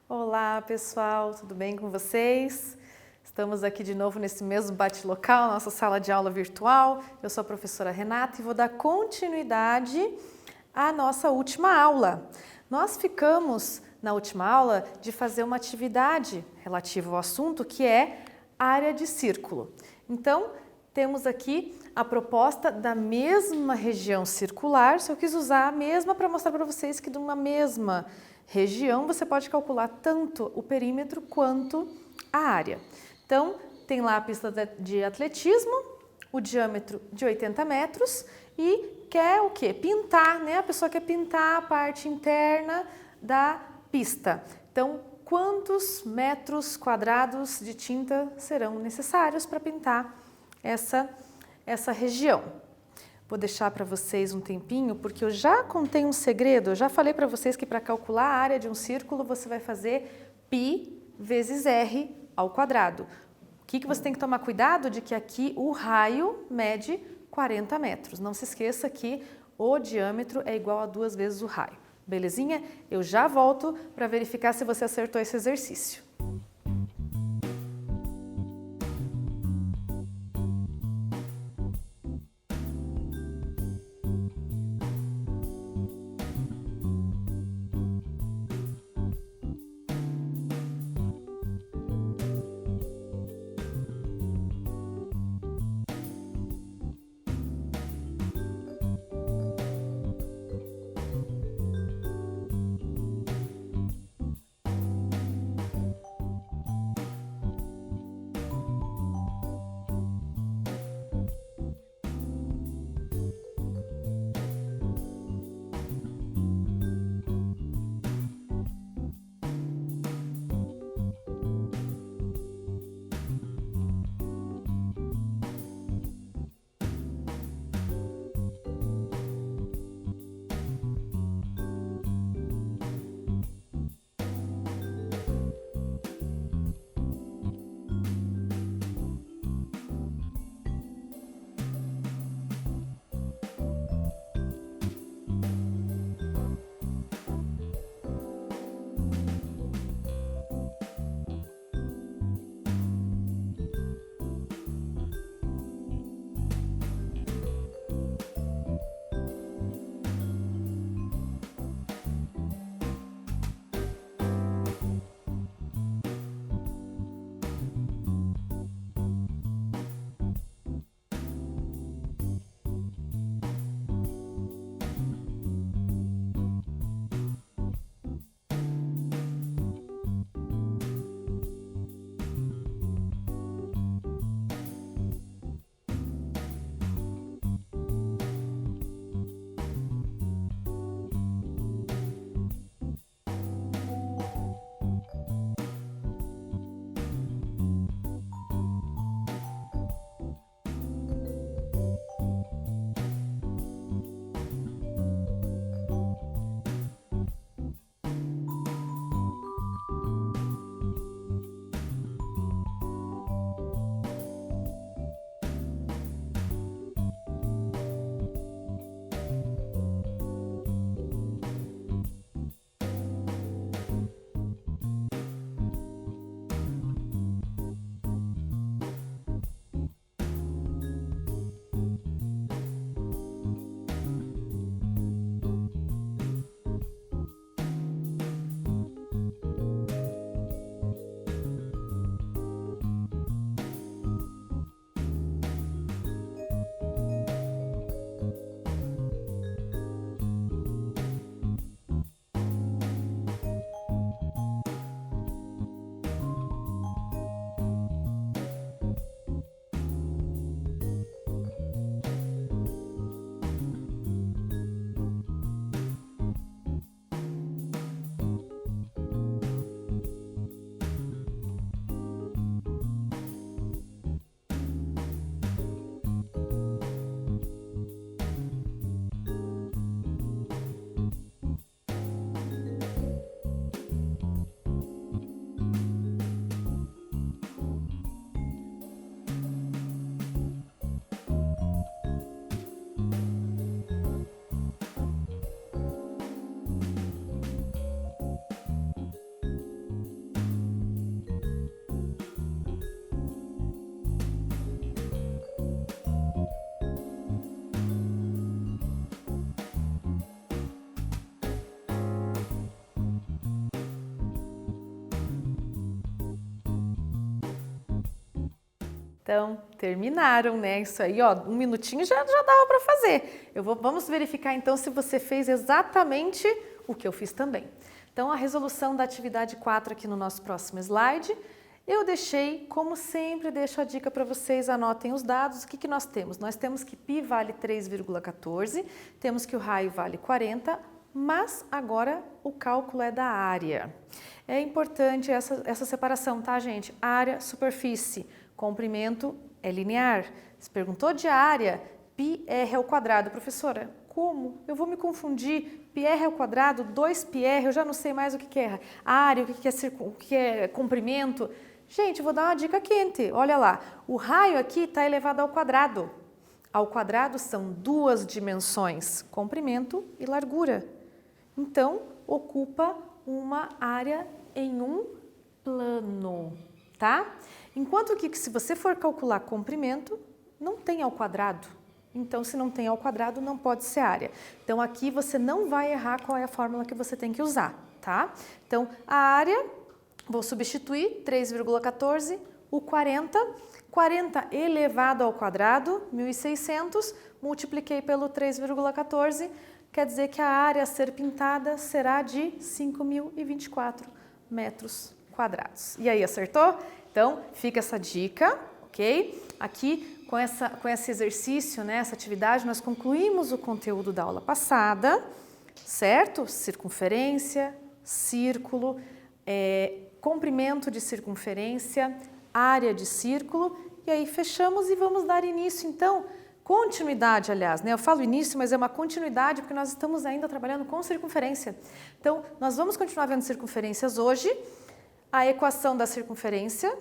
Olá pessoal, tudo bem com vocês? Estamos aqui de novo nesse mesmo bate-local, nossa sala de aula virtual. Eu sou a professora Renata e vou dar continuidade à nossa última aula. Nós ficamos na última aula de fazer uma atividade relativa ao assunto que é área de círculo. Então, temos aqui a proposta da mesma região circular, só eu quis usar a mesma para mostrar para vocês que de uma mesma região você pode calcular tanto o perímetro quanto a área. Então, tem lá a pista de atletismo, o diâmetro de 80 metros e quer o quê? Pintar, né? A pessoa quer pintar a parte interna da pista. Então, quantos metros quadrados de tinta serão necessários para pintar essa região? Vou deixar para vocês um tempinho, porque eu já contei um segredo, eu já falei para vocês que para calcular a área de um círculo você vai fazer π vezes r ao quadrado. O que você tem que tomar cuidado de que aqui o raio mede 40 metros. Não se esqueça que o diâmetro é igual a 2 vezes o raio. Belezinha? Eu já volto para verificar se você acertou esse exercício. Então, terminaram, né? Isso aí, ó, 1 minutinho já dava para fazer. Vamos verificar então se você fez exatamente o que eu fiz também. Então, a resolução da atividade 4 aqui no nosso próximo slide. Eu deixei, como sempre, deixo a dica para vocês, anotem os dados. O que nós temos? Nós temos que π vale 3,14, temos que o raio vale 40, mas agora o cálculo é da área. É importante essa separação, tá, gente? Área, superfície, comprimento é linear. Se perguntou de área, πr ao quadrado. Professora, como? Eu vou me confundir. πr ao quadrado, 2πr, eu já não sei mais o que é área, o que é comprimento. Gente, vou dar uma dica quente. Olha lá, o raio aqui está elevado ao quadrado. Ao quadrado são 2 dimensões, comprimento e largura. Então, ocupa uma área em um plano, tá? Enquanto que se você for calcular comprimento, não tem ao quadrado. Então, se não tem ao quadrado, não pode ser área. Então, aqui você não vai errar qual é a fórmula que você tem que usar, tá? Então, a área, vou substituir 3,14, o 40 elevado ao quadrado, 1.600, multipliquei pelo 3,14, quer dizer que a área a ser pintada será de 5.024 metros quadrados. E aí, acertou? Então, fica essa dica, ok? Aqui, com esse exercício, né, essa atividade, nós concluímos o conteúdo da aula passada, certo? Circunferência, círculo, comprimento de circunferência, área de círculo, e aí fechamos e vamos dar início, então, continuidade, aliás, né? Eu falo início, mas é uma continuidade porque nós estamos ainda trabalhando com circunferência. Então, nós vamos continuar vendo circunferências hoje, a equação da circunferência,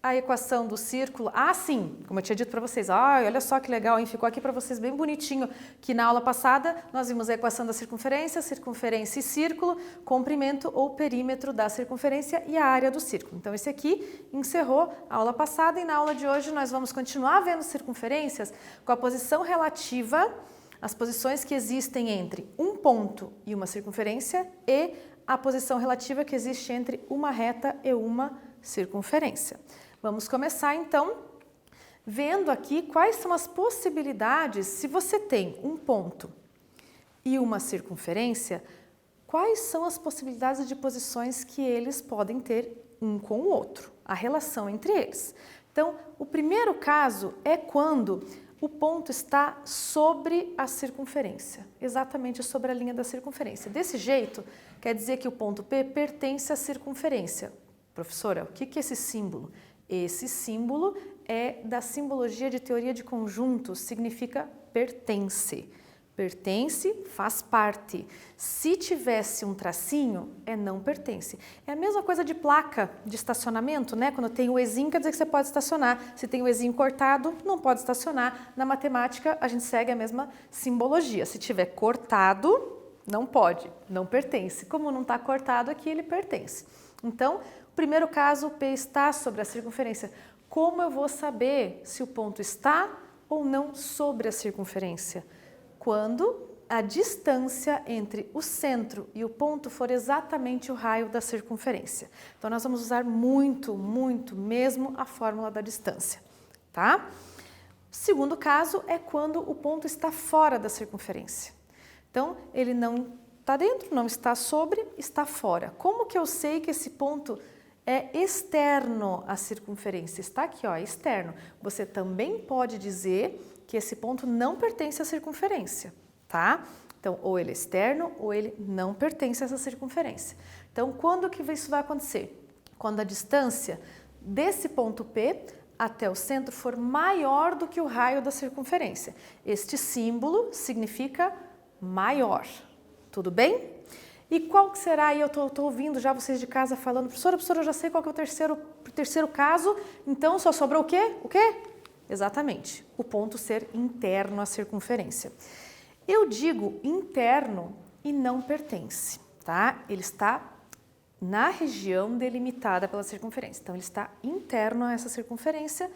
a equação do círculo. Ah, sim, como eu tinha dito para vocês, olha só que legal, hein? Ficou aqui para vocês bem bonitinho, que na aula passada nós vimos a equação da circunferência, circunferência e círculo, comprimento ou perímetro da circunferência e a área do círculo. Então, esse aqui encerrou a aula passada e na aula de hoje nós vamos continuar vendo circunferências com a posição relativa, as posições que existem entre um ponto e uma circunferência e a posição relativa que existe entre uma reta e uma circunferência. Vamos começar então vendo aqui quais são as possibilidades, se você tem um ponto e uma circunferência, quais são as possibilidades de posições que eles podem ter um com o outro, a relação entre eles. Então, o primeiro caso é quando o ponto está sobre a circunferência, exatamente sobre a linha da circunferência. Desse jeito, quer dizer que o ponto P pertence à circunferência. Professora, o que é esse símbolo? Esse símbolo é da simbologia de teoria de conjuntos, significa pertence. Pertence, faz parte. Se tivesse um tracinho, não pertence. É a mesma coisa de placa de estacionamento, né? Quando tem o ezinho, quer dizer que você pode estacionar. Se tem o ezinho cortado, não pode estacionar. Na matemática, a gente segue a mesma simbologia. Se tiver cortado, não pode, não pertence. Como não está cortado aqui, ele pertence. Então, primeiro caso, o P está sobre a circunferência. Como eu vou saber se o ponto está ou não sobre a circunferência? Quando a distância entre o centro e o ponto for exatamente o raio da circunferência. Então, nós vamos usar muito mesmo a fórmula da distância, tá? Segundo caso é quando o ponto está fora da circunferência. Então, ele não está dentro, não está sobre, está fora. Como que eu sei que esse ponto é externo à circunferência? Está aqui, ó, externo. Você também pode dizer que esse ponto não pertence à circunferência, tá? Então, ou ele é externo ou ele não pertence a essa circunferência. Então, quando que isso vai acontecer? Quando a distância desse ponto P até o centro for maior do que o raio da circunferência. Este símbolo significa maior. Tudo bem? E qual que será? E eu estou ouvindo já vocês de casa falando, professora, eu já sei qual que é o terceiro caso, então só sobrou o quê? O quê? Exatamente, o ponto ser interno à circunferência. Eu digo interno e não pertence, tá? Ele está na região delimitada pela circunferência, então ele está interno a essa circunferência.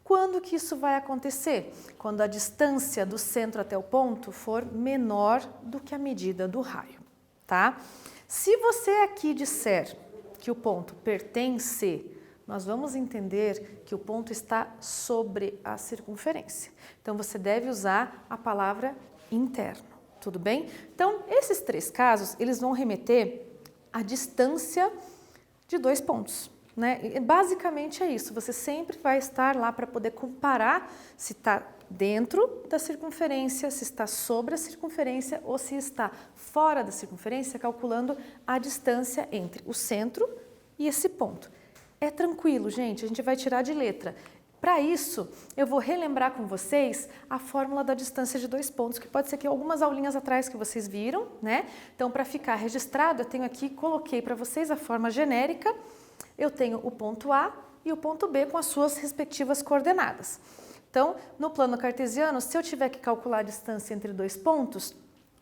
Quando que isso vai acontecer? Quando a distância do centro até o ponto for menor do que a medida do raio, tá? Se você aqui disser que o ponto pertence, nós vamos entender que o ponto está sobre a circunferência. Então, você deve usar a palavra interno, tudo bem? Então, esses 3 casos, eles vão remeter à distância de 2 pontos, né? E basicamente é isso, você sempre vai estar lá para poder comparar se está dentro da circunferência, se está sobre a circunferência ou se está fora da circunferência, calculando a distância entre o centro e esse ponto. É tranquilo, gente, a gente vai tirar de letra. Para isso, eu vou relembrar com vocês a fórmula da distância de 2 pontos, que pode ser que algumas aulinhas atrás que vocês viram, né? Então, para ficar registrado, eu tenho aqui, coloquei para vocês a forma genérica. Eu tenho o ponto A e o ponto B com as suas respectivas coordenadas. Então, no plano cartesiano, se eu tiver que calcular a distância entre 2 pontos,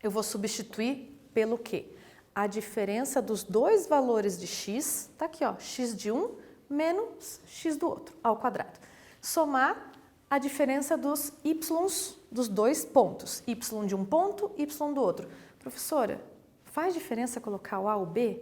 eu vou substituir pelo quê? A diferença dos 2 valores de x, tá aqui ó, x de um menos x do outro, ao quadrado. Somar a diferença dos y's dos 2 pontos, y de um ponto, y do outro. Professora, faz diferença colocar o A ou o B?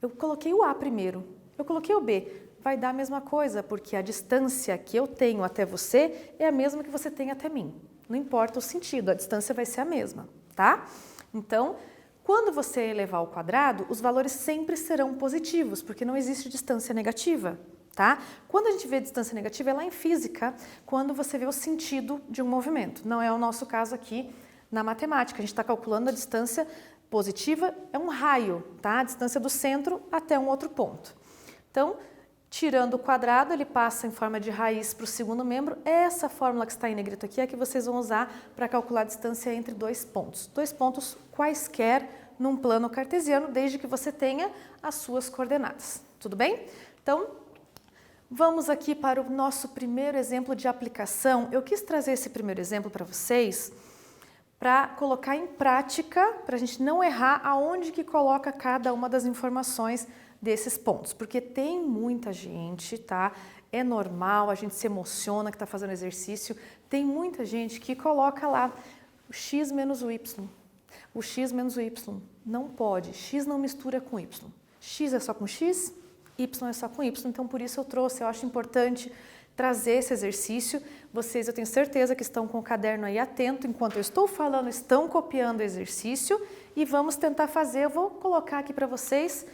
Eu coloquei o A primeiro, eu coloquei o B. Vai dar a mesma coisa, porque a distância que eu tenho até você é a mesma que você tem até mim. Não importa o sentido, a distância vai ser a mesma, tá? Então, quando você elevar ao quadrado, os valores sempre serão positivos, porque não existe distância negativa, tá? Quando a gente vê distância negativa é lá em física, quando você vê o sentido de um movimento. Não é o nosso caso aqui na matemática, a gente está calculando a distância positiva, é um raio, tá? A distância do centro até um outro ponto. Então, tirando o quadrado, ele passa em forma de raiz para o segundo membro. Essa fórmula que está em negrito aqui é que vocês vão usar para calcular a distância entre 2 pontos. 2 pontos quaisquer num plano cartesiano, desde que você tenha as suas coordenadas. Tudo bem? Então, vamos aqui para o nosso primeiro exemplo de aplicação. Eu quis trazer esse primeiro exemplo para vocês para colocar em prática, para a gente não errar aonde que coloca cada uma das informações desses pontos, porque tem muita gente, tá? É normal, a gente se emociona que está fazendo exercício, tem muita gente que coloca lá o x menos o y, o x menos o y, não pode, x não mistura com y, x é só com x, y é só com y, então por isso eu trouxe, eu acho importante trazer esse exercício, vocês eu tenho certeza que estão com o caderno aí atento, enquanto eu estou falando, estão copiando o exercício e vamos tentar fazer, eu vou colocar aqui para vocês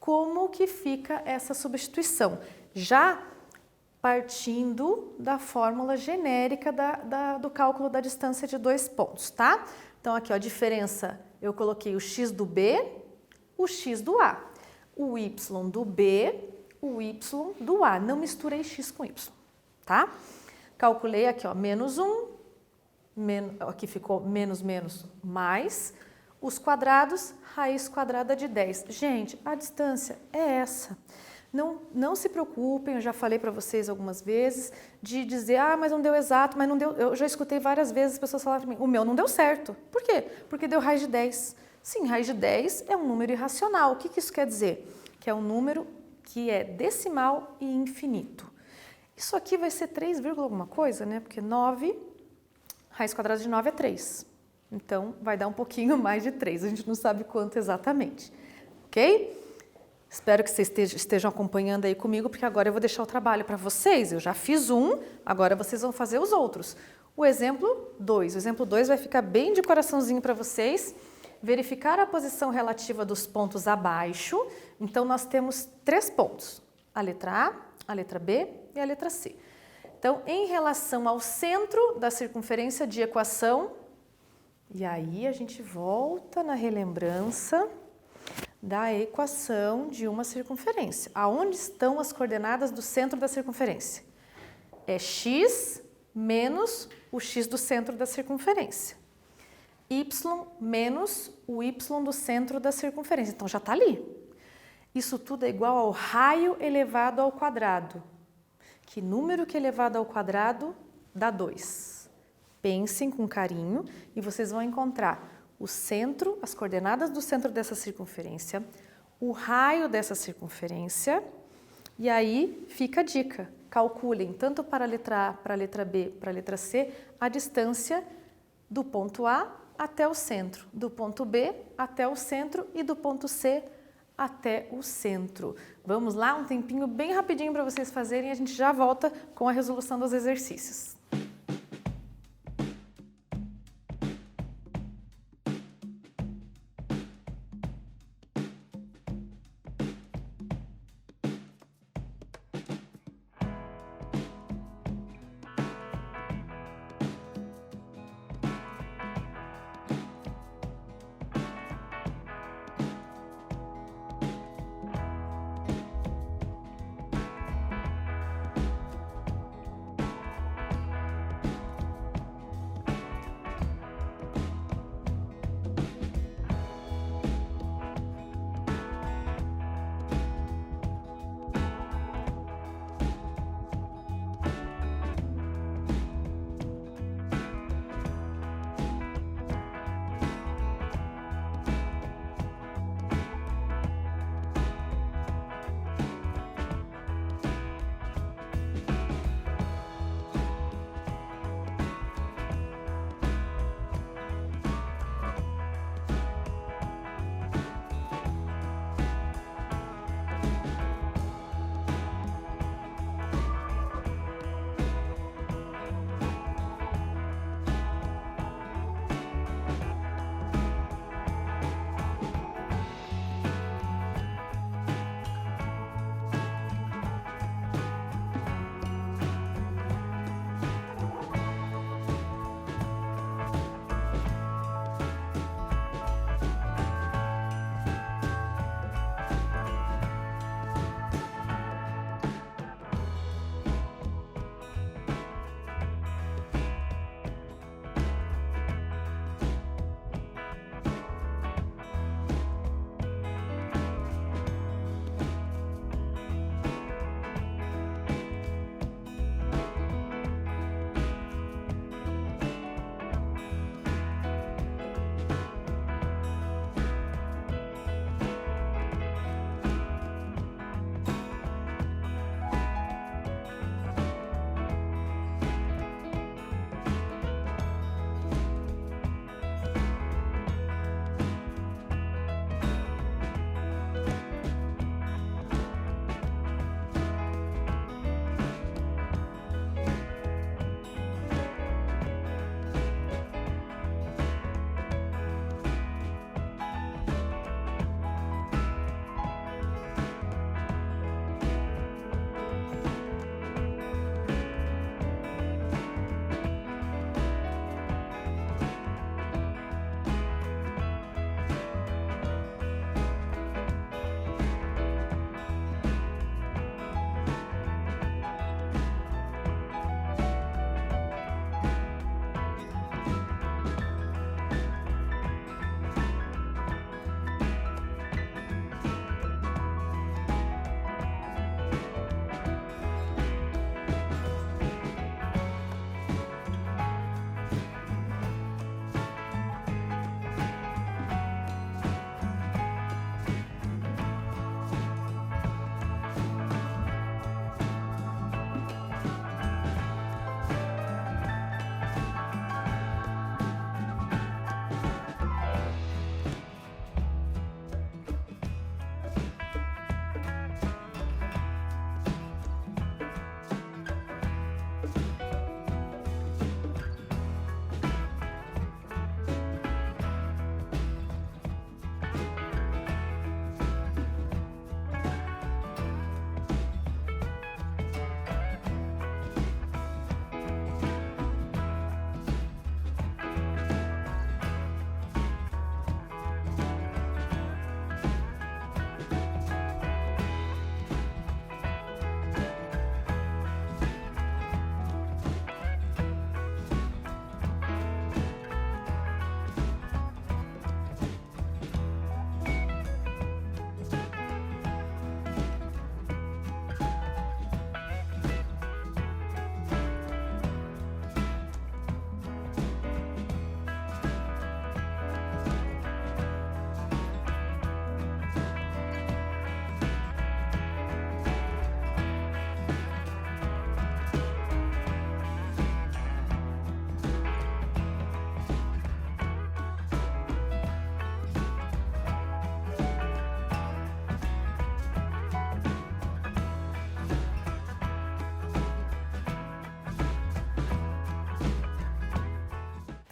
como que fica essa substituição, já partindo da fórmula genérica do cálculo da distância de 2 pontos, tá? Então aqui ó, a diferença, eu coloquei o x do B, o x do A, o y do B, o y do A, não misturei x com y, tá? Calculei aqui ó, menos 1, aqui ficou menos menos mais, os quadrados, raiz quadrada de 10. Gente, a distância é essa. Não se preocupem, eu já falei para vocês algumas vezes, de dizer, ah, mas não deu exato, mas não deu. Eu já escutei várias vezes as pessoas falarem para mim, o meu não deu certo. Por quê? Porque deu raiz de 10. Sim, raiz de 10 é um número irracional. O que isso quer dizer? Que é um número que é decimal e infinito. Isso aqui vai ser 3, alguma coisa, né? Porque 9, raiz quadrada de 9 é 3. Então, vai dar um pouquinho mais de 3, a gente não sabe quanto exatamente, ok? Espero que vocês estejam acompanhando aí comigo, porque agora eu vou deixar o trabalho para vocês. Eu já fiz um, agora vocês vão fazer os outros. O exemplo 2. O exemplo 2 vai ficar bem de coraçãozinho para vocês. Verificar a posição relativa dos pontos abaixo. Então, nós temos 3 pontos. A letra A, a letra B e a letra C. Então, em relação ao centro da circunferência de equação, e aí a gente volta na relembrança da equação de uma circunferência. Aonde estão as coordenadas do centro da circunferência? É x menos o x do centro da circunferência. Y menos o y do centro da circunferência. Então já está ali. Isso tudo é igual ao raio elevado ao quadrado. Que número que é elevado ao quadrado dá 2. Pensem com carinho e vocês vão encontrar o centro, as coordenadas do centro dessa circunferência, o raio dessa circunferência, e aí fica a dica. Calculem tanto para a letra A, para a letra B, para a letra C, a distância do ponto A até o centro, do ponto B até o centro e do ponto C até o centro. Vamos lá, um tempinho bem rapidinho para vocês fazerem e a gente já volta com a resolução dos exercícios.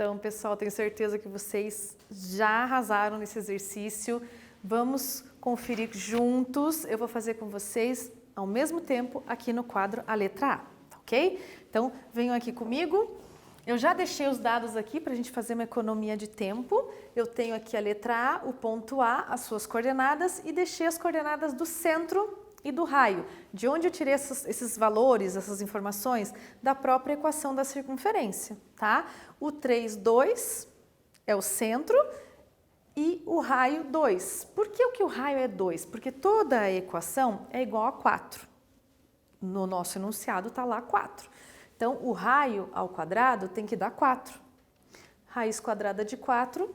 Então, pessoal, tenho certeza que vocês já arrasaram nesse exercício. Vamos conferir juntos. Eu vou fazer com vocês ao mesmo tempo aqui no quadro a letra A, ok? Então, venham aqui comigo. Eu já deixei os dados aqui para a gente fazer uma economia de tempo. Eu tenho aqui a letra A, o ponto A, as suas coordenadas e deixei as coordenadas do centro e do raio. De onde eu tirei esses valores, essas informações? Da própria equação da circunferência, tá? O 3, 2 é o centro e o raio 2. Por que o raio é 2? Porque toda a equação é igual a 4. No nosso enunciado está lá 4. Então, o raio ao quadrado tem que dar 4. Raiz quadrada de 4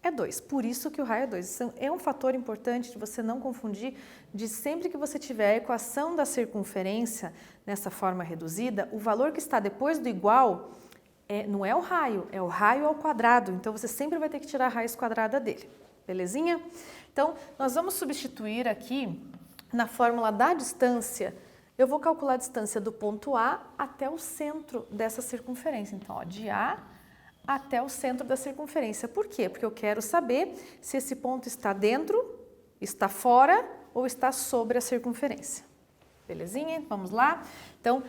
é 2. Por isso que o raio é 2. Isso é um fator importante de você não confundir, de sempre que você tiver a equação da circunferência nessa forma reduzida, o valor que está depois do igual não é o raio ao quadrado. Então, você sempre vai ter que tirar a raiz quadrada dele. Belezinha? Então, nós vamos substituir aqui na fórmula da distância. Eu vou calcular a distância do ponto A até o centro dessa circunferência. Então, ó, de A até o centro da circunferência. Por quê? Porque eu quero saber se esse ponto está dentro, está fora ou está sobre a circunferência. Belezinha? Vamos lá? Então,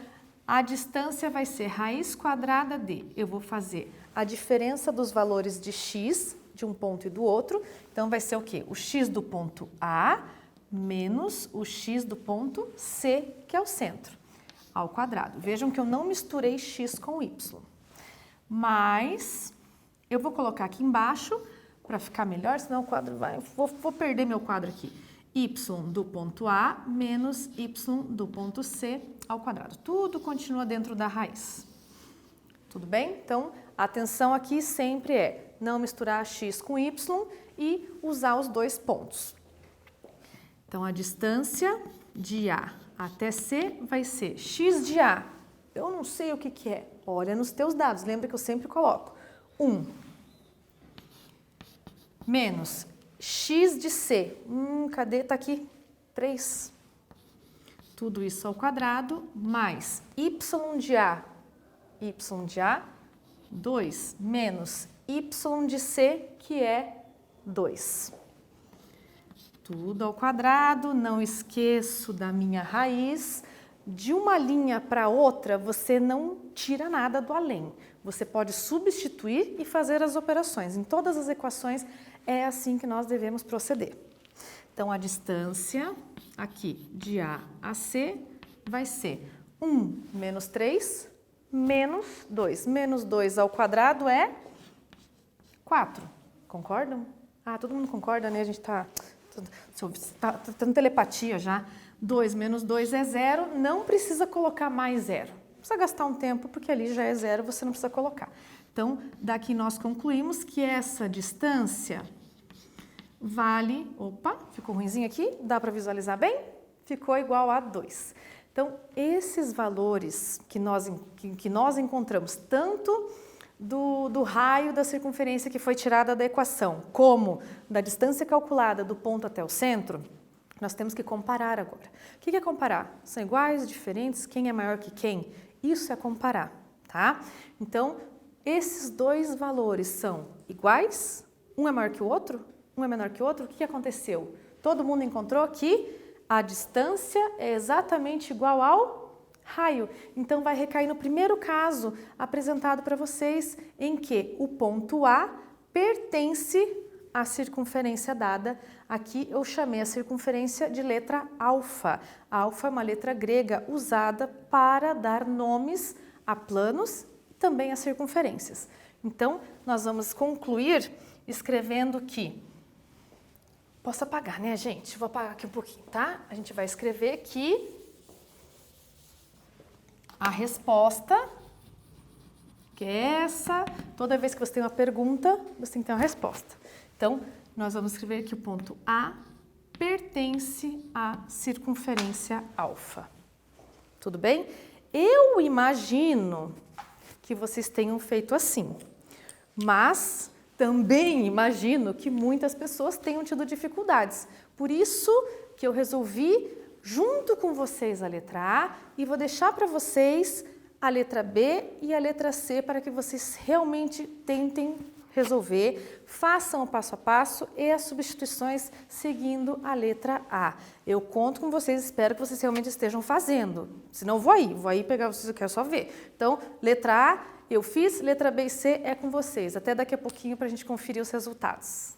a distância vai ser raiz quadrada de... Eu vou fazer a diferença dos valores de x, de um ponto e do outro. Então, vai ser o quê? O x do ponto A menos o x do ponto C, que é o centro, ao quadrado. Vejam que eu não misturei x com y. Mas eu vou colocar aqui embaixo para ficar melhor, senão o quadro vai... Vou perder meu quadro aqui. Y do ponto A menos y do ponto C ao quadrado. Tudo continua dentro da raiz. Tudo bem? Então, a atenção aqui sempre é não misturar x com y e usar os dois pontos. Então, a distância de A até C vai ser x de A. Eu não sei o que é. Olha nos teus dados. Lembra que eu sempre coloco 1 menos x de C. Cadê? Tá aqui. 3. Tudo isso ao quadrado mais y de A. Y de A, 2 menos y de C, que é 2. Tudo ao quadrado, não esqueço da minha raiz. De uma linha para outra, você não tira nada do além. Você pode substituir e fazer as operações. Em todas as equações, é assim que nós devemos proceder. Então, a distância aqui de A a C vai ser 1 menos 3 menos 2. Menos 2 ao quadrado é 4. Concordam? Ah, todo mundo concorda, né? A gente está tendo telepatia já. 2 menos 2 é 0, não precisa colocar mais 0. Não precisa gastar um tempo, porque ali já é 0, você não precisa colocar. Então, daqui nós concluímos que essa distância vale... Opa, ficou ruinzinho aqui? Dá para visualizar bem? Ficou igual a 2. Então, esses valores que nós encontramos, tanto do raio da circunferência que foi tirada da equação, como da distância calculada do ponto até o centro, nós temos que comparar agora. O que é comparar? São iguais, diferentes? Quem é maior que quem? Isso é comparar, tá? Então, esses dois valores são iguais? Um é maior que o outro? Um é menor que o outro? O que aconteceu? Todo mundo encontrou que a distância é exatamente igual ao raio. Então, vai recair no primeiro caso apresentado para vocês, em que o ponto A pertence à circunferência dada. Aqui eu chamei a circunferência de letra alfa. Alfa é uma letra grega usada para dar nomes a planos e também a circunferências. Então, nós vamos concluir escrevendo que... Posso apagar, né, gente? Vou apagar aqui um pouquinho, tá? A gente vai escrever que a resposta, que é essa, toda vez que você tem uma pergunta, você tem que ter uma resposta. Então, nós vamos escrever que o ponto A pertence à circunferência alfa. Tudo bem? Eu imagino que vocês tenham feito assim, mas também imagino que muitas pessoas tenham tido dificuldades. Por isso que eu resolvi, junto com vocês, a letra A, e vou deixar para vocês a letra B e a letra C para que vocês realmente tentem resolver, façam o passo a passo e as substituições seguindo a letra A. Eu conto com vocês, espero que vocês realmente estejam fazendo, senão vou aí pegar vocês, eu quero só ver. Então, letra A eu fiz, letra B e C é com vocês. Até daqui a pouquinho para a gente conferir os resultados.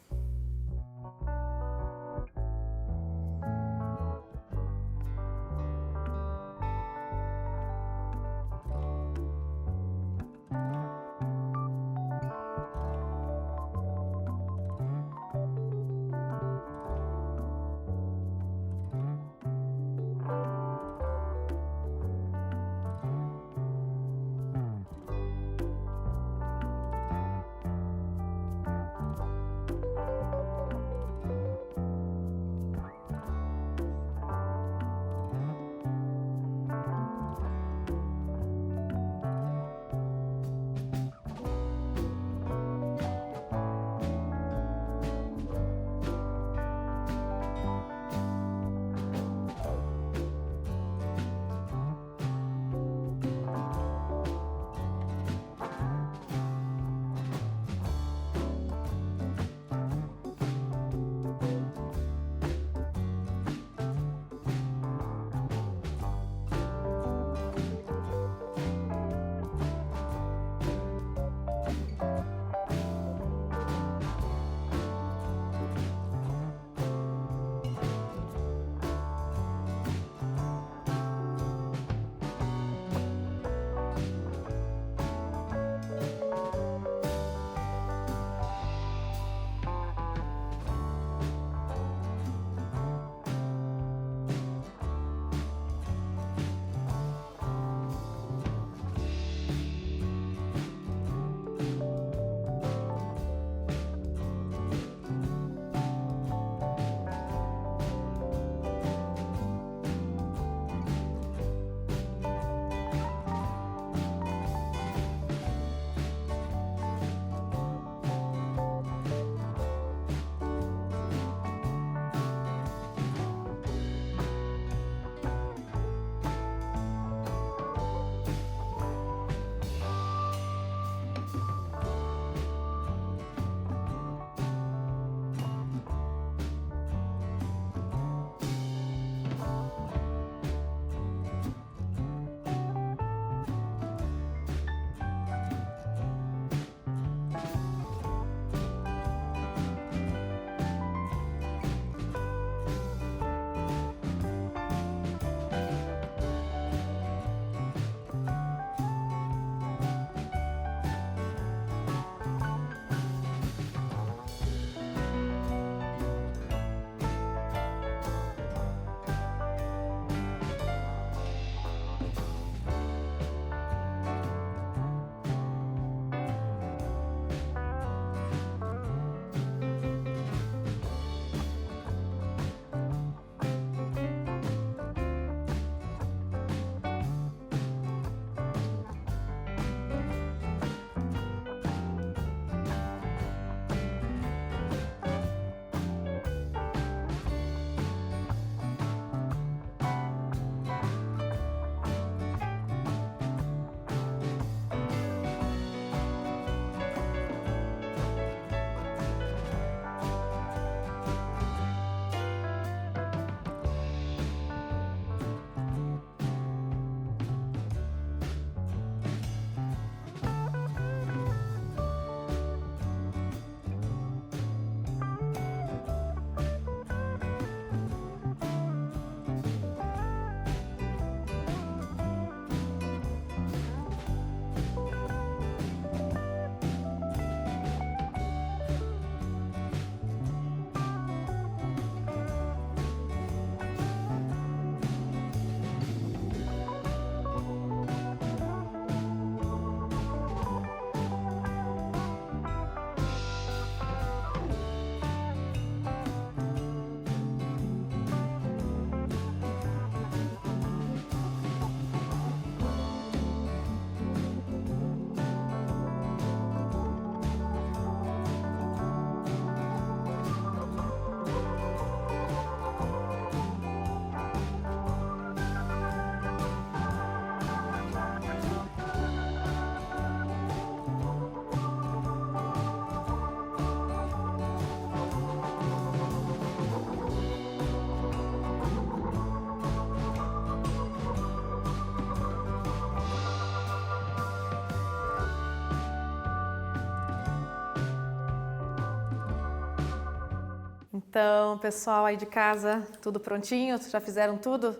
Então, pessoal aí de casa, tudo prontinho? Já fizeram tudo?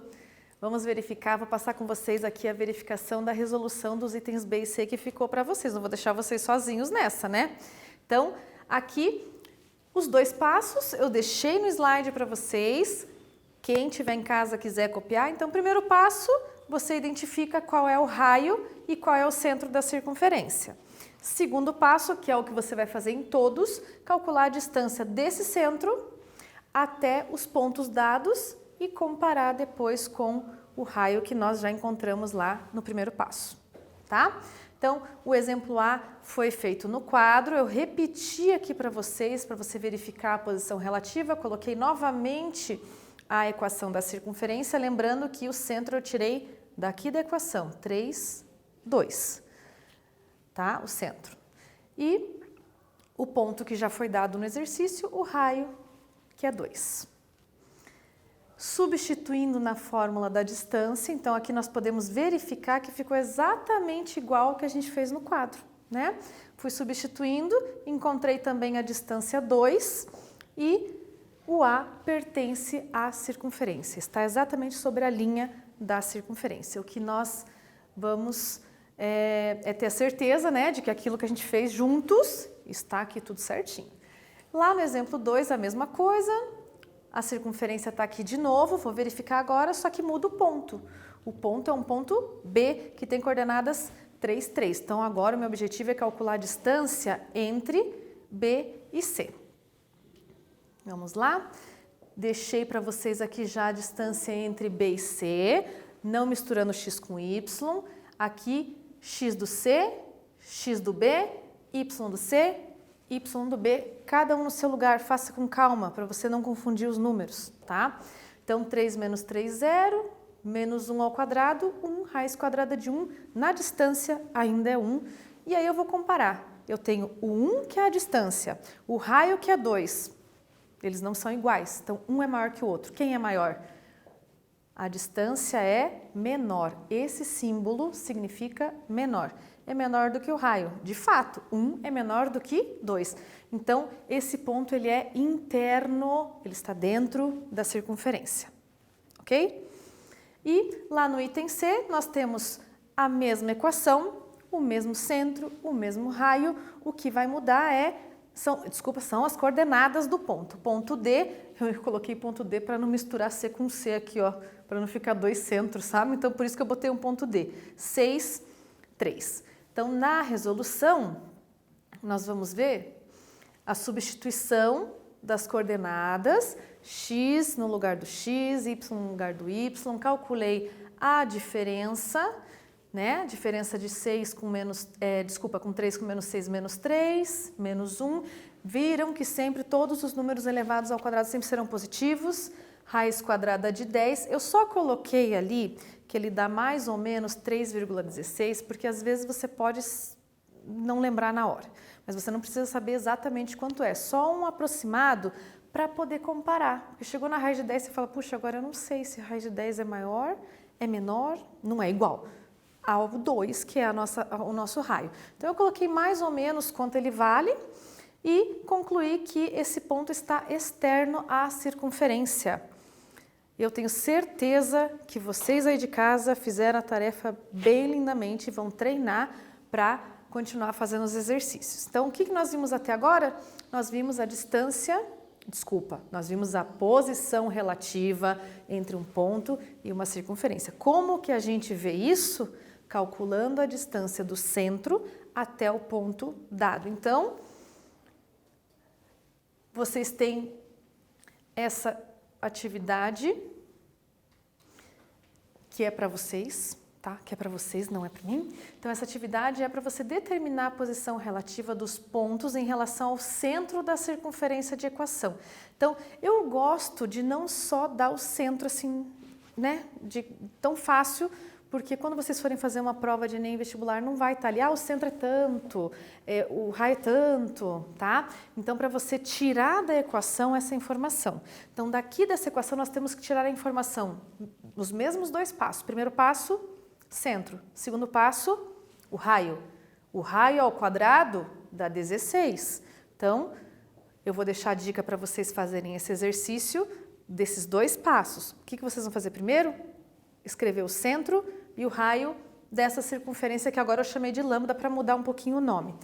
Vamos verificar, vou passar com vocês aqui a verificação da resolução dos itens B e C que ficou para vocês. Não vou deixar vocês sozinhos nessa, né? Então, aqui, os 2 passos eu deixei no slide para vocês. Quem tiver em casa quiser copiar, então, primeiro passo, você identifica qual é o raio e qual é o centro da circunferência. Segundo passo, que é o que você vai fazer em todos, calcular a distância desse centro até os pontos dados e comparar depois com o raio que nós já encontramos lá no primeiro passo, tá? Então, o exemplo A foi feito no quadro, eu repeti aqui para você verificar a posição relativa, coloquei novamente a equação da circunferência, lembrando que o centro eu tirei daqui da equação, 3, 2, tá? O centro. E o ponto que já foi dado no exercício, o raio, que é 2. Substituindo na fórmula da distância, então aqui nós podemos verificar que ficou exatamente igual ao que a gente fez no quadro, né? Fui substituindo, encontrei também a distância 2 e o A pertence à circunferência, está exatamente sobre a linha da circunferência. O que nós vamos ter a certeza, né, de que aquilo que a gente fez juntos está aqui tudo certinho. Lá no exemplo 2, a mesma coisa, a circunferência está aqui de novo, vou verificar agora, só que muda o ponto. O ponto é um ponto B, que tem coordenadas 3, 3. Então, agora o meu objetivo é calcular a distância entre B e C. Vamos lá? Deixei para vocês aqui já a distância entre B e C, não misturando x com y. Aqui, x do C, x do B, y do C, y do B, cada um no seu lugar, faça com calma, para você não confundir os números, tá? Então, 3 menos 3, 0, menos 1 ao quadrado, 1, raiz quadrada de 1, na distância ainda é 1, e aí eu vou comparar. Eu tenho o 1, que é a distância, o raio, que é 2, eles não são iguais, então um é maior que o outro. Quem é maior? A distância é menor, esse símbolo significa menor. É menor do que o raio. De fato, 1 é menor do que 2. Então, esse ponto ele é interno, ele está dentro da circunferência, ok? E lá no item C, nós temos a mesma equação, o mesmo centro, o mesmo raio. O que vai mudar são as coordenadas do ponto. Ponto D, eu coloquei ponto D para não misturar C com C aqui, ó, para não ficar 2 centros, sabe? Então, por isso que eu botei um ponto D. 6, 3. Então, na resolução, nós vamos ver a substituição das coordenadas, x no lugar do x, y no lugar do y, calculei a diferença, né? Diferença de 6 com com 3 com menos 6, menos 3, menos 1. Viram que sempre todos os números elevados ao quadrado sempre serão positivos. Raiz quadrada de 10, eu só coloquei ali que ele dá mais ou menos 3,16, porque às vezes você pode não lembrar na hora, mas você não precisa saber exatamente quanto é, só um aproximado para poder comparar. Porque chegou na raiz de 10 e fala, puxa, agora eu não sei se a raiz de 10 é maior, é menor, não é igual ao 2, que é o nosso raio. Então eu coloquei mais ou menos quanto ele vale e concluí que esse ponto está externo à circunferência. Eu tenho certeza que vocês aí de casa fizeram a tarefa bem lindamente e vão treinar para continuar fazendo os exercícios. Então, o que nós vimos até agora? Nós vimos nós vimos a posição relativa entre um ponto e uma circunferência. Como que a gente vê isso? Calculando a distância do centro até o ponto dado. Então, vocês têm essa atividade que é para vocês, tá? Que é para vocês, não é para mim. Então, essa atividade é para você determinar a posição relativa dos pontos em relação ao centro da circunferência de equação. Então, eu gosto de não só dar o centro assim, né? Tão fácil, porque quando vocês forem fazer uma prova de Enem vestibular, não vai estar ali, o centro é tanto, o raio é tanto, tá? Então, para você tirar da equação essa informação. Então, daqui dessa equação, nós temos que tirar a informação nos mesmos 2 passos. Primeiro passo, centro. Segundo passo, o raio. O raio ao quadrado dá 16. Então, eu vou deixar a dica para vocês fazerem esse exercício desses 2 passos. O que vocês vão fazer primeiro? Escrever o centro e o raio dessa circunferência que agora eu chamei de lambda para mudar um pouquinho o nome,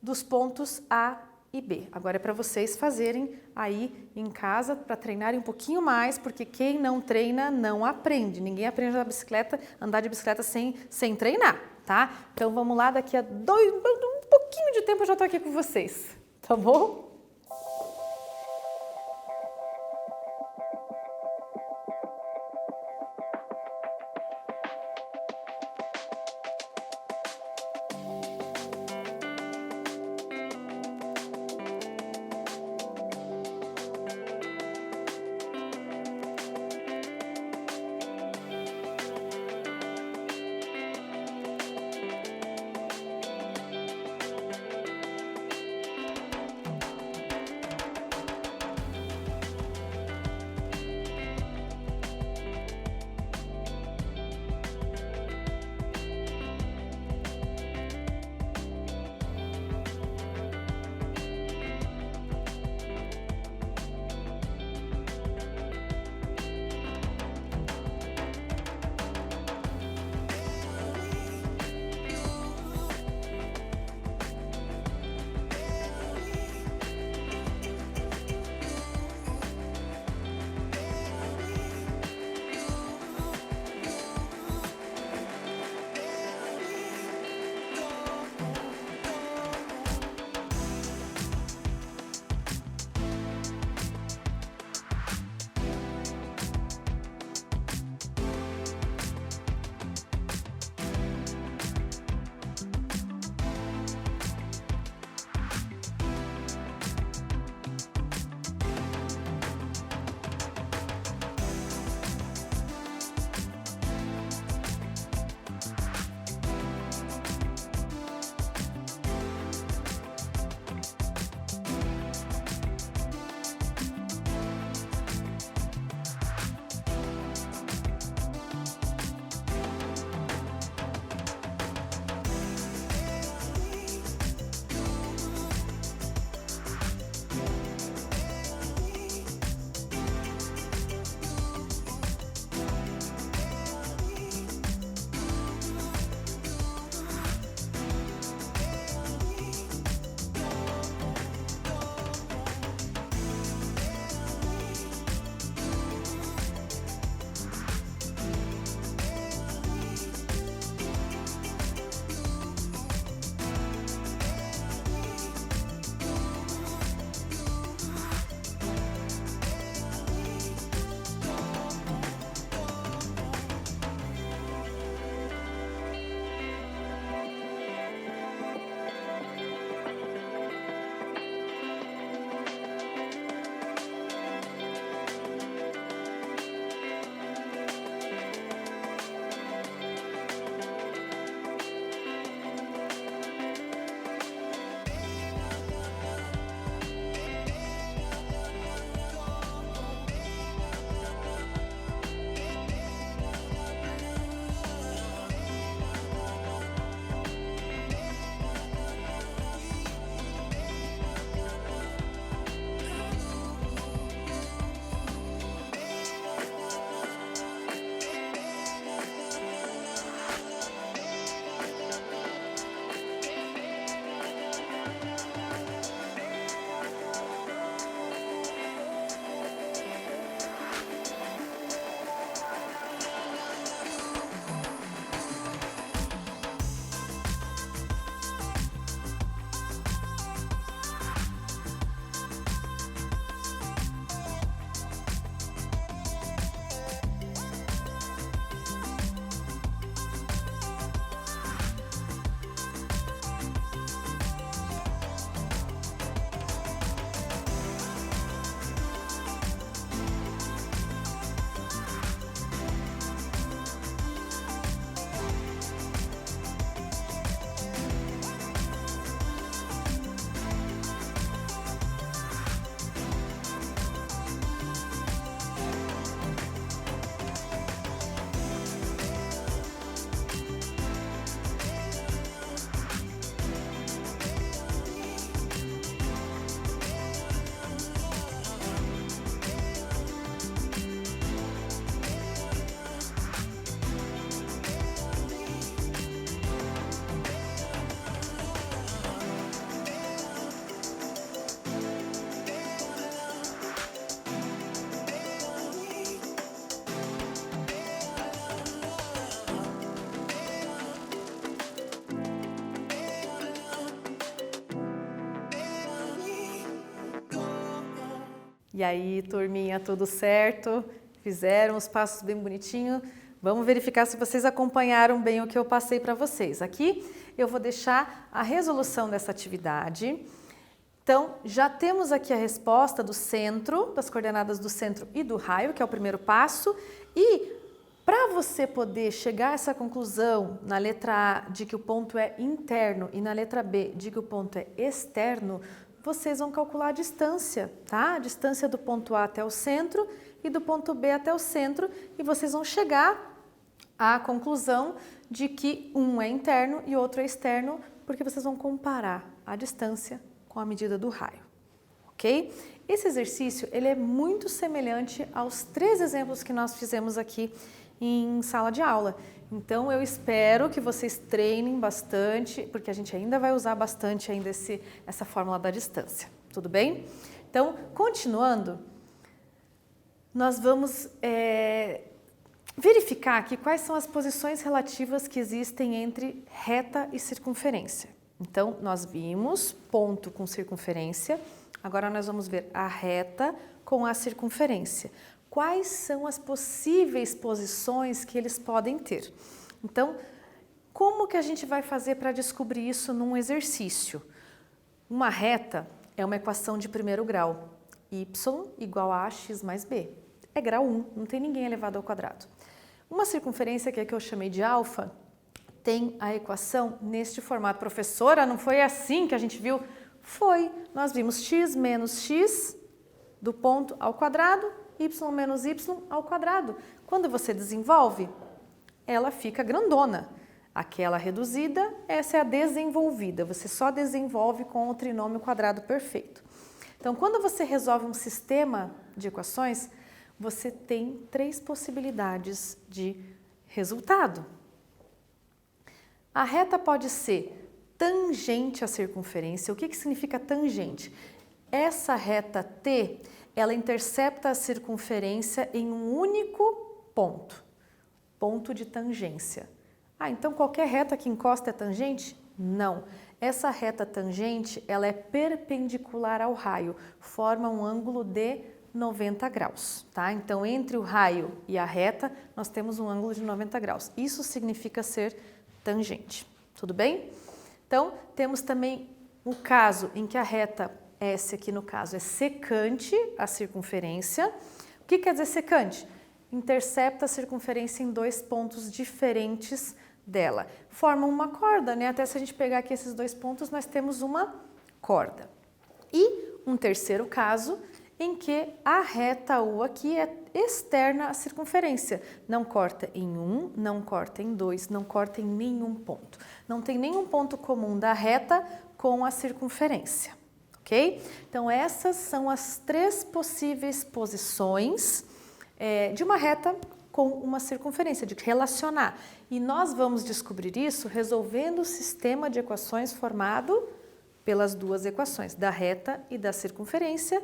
dos pontos A e B. Agora é para vocês fazerem aí em casa, para treinarem um pouquinho mais, porque quem não treina não aprende. Ninguém aprende andar de bicicleta sem treinar, tá? Então vamos lá, daqui a um pouquinho de tempo eu já estou aqui com vocês, tá bom? E aí, turminha, tudo certo? Fizeram os passos bem bonitinho? Vamos verificar se vocês acompanharam bem o que eu passei para vocês. Aqui eu vou deixar a resolução dessa atividade. Então, já temos aqui a resposta do centro, das coordenadas do centro e do raio, que é o primeiro passo. E para você poder chegar a essa conclusão na letra A de que o ponto é interno e na letra B de que o ponto é externo, vocês vão calcular a distância, tá? A distância do ponto A até o centro e do ponto B até o centro, e vocês vão chegar à conclusão de que um é interno e o outro é externo, porque vocês vão comparar a distância com a medida do raio, ok? Esse exercício, ele é muito semelhante aos 3 exemplos que nós fizemos aqui em sala de aula. Então, eu espero que vocês treinem bastante, porque a gente ainda vai usar bastante ainda essa fórmula da distância, tudo bem? Então, continuando, nós vamos verificar aqui quais são as posições relativas que existem entre reta e circunferência. Então, nós vimos ponto com circunferência, agora nós vamos ver a reta com a circunferência. Quais são as possíveis posições que eles podem ter? Então, como que a gente vai fazer para descobrir isso num exercício? Uma reta é uma equação de primeiro grau, y igual a x mais b. É grau 1, não tem ninguém elevado ao quadrado. Uma circunferência, que é a que eu chamei de alfa, tem a equação neste formato. Professora, não foi assim que a gente viu? Foi. Nós vimos x menos x do ponto ao quadrado, y menos y ao quadrado. Quando você desenvolve, ela fica grandona. Aquela reduzida, essa é a desenvolvida. Você só desenvolve com o trinômio quadrado perfeito. Então, quando você resolve um sistema de equações, você tem 3 possibilidades de resultado. A reta pode ser tangente à circunferência. O que significa tangente? Essa reta T, ela intercepta a circunferência em um único ponto, ponto de tangência. Ah, então qualquer reta que encosta é tangente? Não. Essa reta tangente, ela é perpendicular ao raio, forma um ângulo de 90 graus, tá? Então, entre o raio e a reta, nós temos um ângulo de 90 graus. Isso significa ser tangente, tudo bem? Então, temos também o caso em que a reta S aqui no caso é secante à circunferência. O que quer dizer secante? Intercepta a circunferência em 2 pontos diferentes dela. Formam uma corda, né? Até se a gente pegar aqui esses 2 pontos, nós temos uma corda. E um terceiro caso em que a reta U aqui é externa à circunferência. Não corta em 1, não corta em 2, não corta em nenhum ponto. Não tem nenhum ponto comum da reta com a circunferência, ok? Então, essas são as 3 possíveis posições de uma reta com uma circunferência, de relacionar. E nós vamos descobrir isso resolvendo o sistema de equações formado pelas 2 equações, da reta e da circunferência.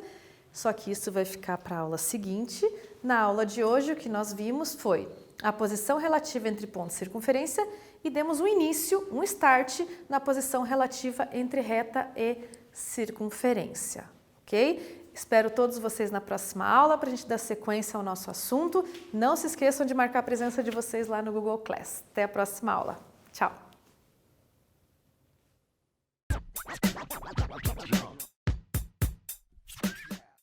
Só que isso vai ficar para a aula seguinte. Na aula de hoje, o que nós vimos foi a posição relativa entre ponto e circunferência e demos um início, um start, na posição relativa entre reta e circunferência, ok? Espero todos vocês na próxima aula para a gente dar sequência ao nosso assunto. Não se esqueçam de marcar a presença de vocês lá no Google Class. Até a próxima aula. Tchau!